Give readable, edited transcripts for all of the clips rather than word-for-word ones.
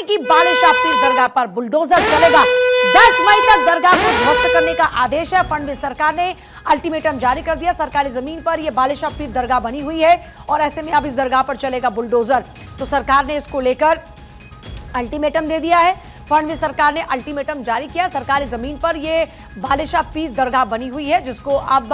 की बालिशा पीर दरगाह पर बुलडोजर चलेगा। 10 मई तक दरगाह को ध्वस्त करने का आदेश है। फडणवीस सरकार ने अल्टीमेटम जारी कर दिया। सरकारी जमीन पर यह बालिशा पीर दरगाह बनी हुई है और ऐसे में अब इस दरगाह पर चलेगा बुलडोजर। तो सरकार ने इसको लेकर अल्टीमेटम दे दिया है। फडणवीस सरकार ने अल्टीमेटम जारी किया। सरकारी जमीन पर यह बालिशा पीर दरगाह बनी हुई है जिसको अब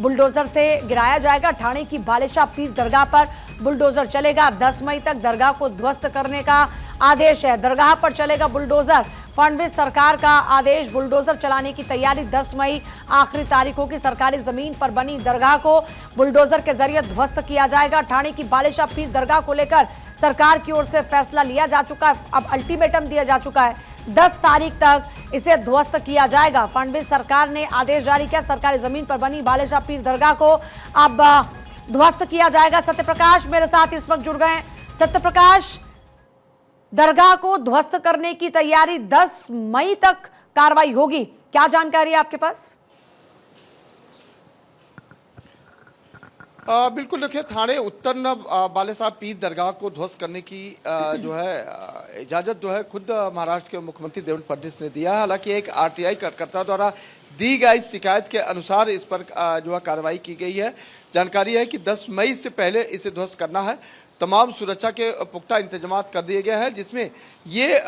बुलडोजर से गिराया जाएगा। ठाणे की बालिशा पीर दरगाह पर बुलडोजर चलेगा। 10 मई तक दरगाह को ध्वस्त करने का आदेश है। दरगाह पर चलेगा बुलडोजर। फडणवीस सरकार का आदेश, बुलडोजर चलाने की तैयारी। 10 मई आखिरी तारीख होगी। सरकारी जमीन पर बनी दरगाह को बुलडोजर के जरिए ध्वस्त किया जाएगा। ठाणे की बालिशा पीर दरगाह को लेकर सरकार की ओर से फैसला लिया जा चुका है। अब अल्टीमेटम दिया जा चुका है, 10 तारीख तक इसे ध्वस्त किया जाएगा। फडणवीस सरकार ने आदेश जारी किया। सरकारी जमीन पर बनी बालिशा पीर दरगाह को अब ध्वस्त किया जाएगा। सत्यप्रकाश मेरे साथ इस वक्त जुड़ गए हैं। सत्यप्रकाश, दरगाह को ध्वस्त करने की तैयारी, 10 मई तक कार्रवाई होगी, क्या जानकारी है आपके पास? बिल्कुल, देखिए, थाने उत्तर बालिशा पीर दरगाह को ध्वस्त करने की जो है इजाज़त जो है खुद महाराष्ट्र के मुख्यमंत्री देवेंद्र फडणवीस ने दिया है। हालांकि एक आरटीआई कार्यकर्ता द्वारा दी गई शिकायत के अनुसार इस पर जो है कार्रवाई की गई है। जानकारी है कि 10 मई से पहले इसे ध्वस्त करना है। तमाम सुरक्षा के पुख्ता इंतजाम कर दिए गए हैं, जिसमें ये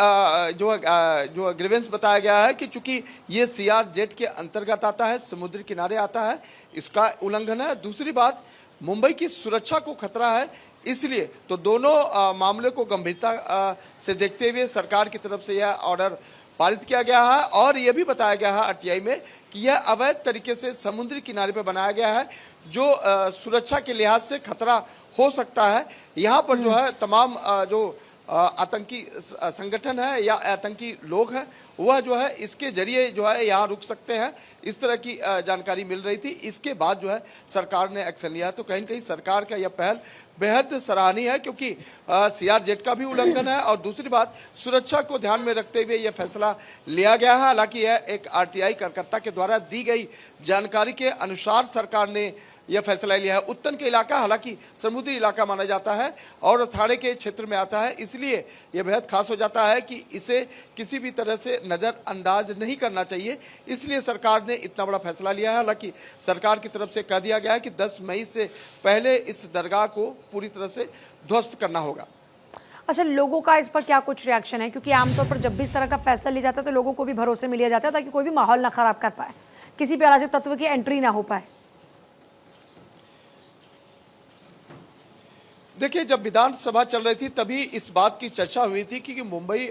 जो ग्रीवेंस बताया गया है कि चूंकि ये CRZ के अंतर्गत आता है, समुद्र किनारे आता है, इसका उल्लंघन है। दूसरी बात, मुंबई की सुरक्षा को खतरा है, इसलिए तो दोनों मामले को गंभीरता से देखते हुए सरकार की तरफ से यह ऑर्डर पारित किया गया है। और यह भी बताया गया है आरटीआई में कि यह अवैध तरीके से समुद्री किनारे पर बनाया गया है, जो सुरक्षा के लिहाज से खतरा हो सकता है। यहाँ पर जो है तमाम जो आतंकी संगठन है या आतंकी लोग हैं, वह जो है इसके जरिए जो है यहाँ रुक सकते हैं, इस तरह की जानकारी मिल रही थी। इसके बाद जो है सरकार ने एक्शन लिया। तो कहीं न कहीं सरकार का यह पहल बेहद सराहनीय है, क्योंकि CRZ का भी उल्लंघन है और दूसरी बात, सुरक्षा को ध्यान में रखते हुए यह फैसला लिया गया है। हालांकि यह एक आरटीआई कार्यकर्ता के द्वारा दी गई जानकारी के अनुसार सरकार ने यह फैसला लिया है। उत्तन के इलाका हालांकि समुद्री इलाका माना जाता है और थाने के क्षेत्र में आता है, इसलिए यह बेहद खास हो जाता है कि इसे किसी भी तरह से नज़रअंदाज नहीं करना चाहिए। इसलिए सरकार ने इतना बड़ा फैसला लिया है। हालांकि सरकार की तरफ से कह दिया गया है कि 10 मई से पहले इस दरगाह को पूरी तरह से ध्वस्त करना होगा। अच्छा, लोगों का इस पर क्या कुछ रिएक्शन है? क्योंकि आमतौर पर जब भी इस तरह का फैसला लिया जाता है तो लोगों को भी भरोसे में लिया जाता है ताकि कोई भी माहौल ना खराब कर पाए, किसी भी अराजक तत्व की एंट्री ना हो पाए। देखिए, जब विधानसभा चल रही थी तभी इस बात की चर्चा हुई थी कि मुंबई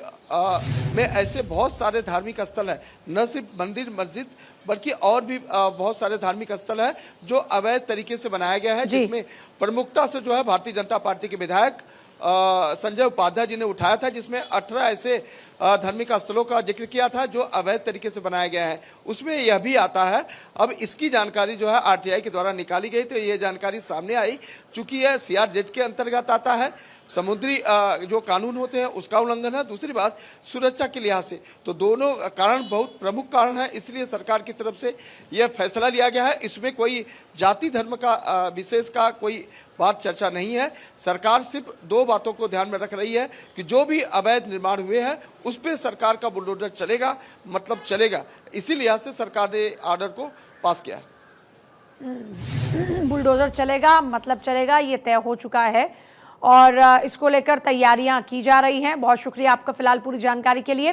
में ऐसे बहुत सारे धार्मिक स्थल हैं, न सिर्फ मंदिर मस्जिद बल्कि और भी बहुत सारे धार्मिक स्थल हैं जो अवैध तरीके से बनाया गया है, जिसमें प्रमुखता से जो है भारतीय जनता पार्टी के विधायक संजय उपाध्याय जी ने उठाया था, जिसमें 18 ऐसे धार्मिक स्थलों का जिक्र किया था जो अवैध तरीके से बनाया गया है। उसमें यह भी आता है। अब इसकी जानकारी जो है आरटीआई के द्वारा निकाली गई, तो ये जानकारी सामने आई। चूंकि यह CRZ के अंतर्गत आता है, समुद्री जो कानून होते हैं उसका उल्लंघन है। दूसरी बात, सुरक्षा के लिहाज से तो दोनों कारण बहुत प्रमुख कारण है, इसलिए सरकार की तरफ से यह फैसला लिया गया है। इसमें कोई जाति धर्म का विशेष का कोई बात चर्चा नहीं है। सरकार सिर्फ 2 बातों को ध्यान में रख रही है कि जो भी अवैध निर्माण हुए हैं उस पर सरकार का बुलडोजर चलेगा, मतलब चलेगा। इसी लिहाज से सरकार ने ऑर्डर को पास किया है। बुलडोजर चलेगा मतलब चलेगा, ये तय हो चुका है और इसको लेकर तैयारियां की जा रही हैं। बहुत शुक्रिया आपका फिलहाल पूरी जानकारी के लिए।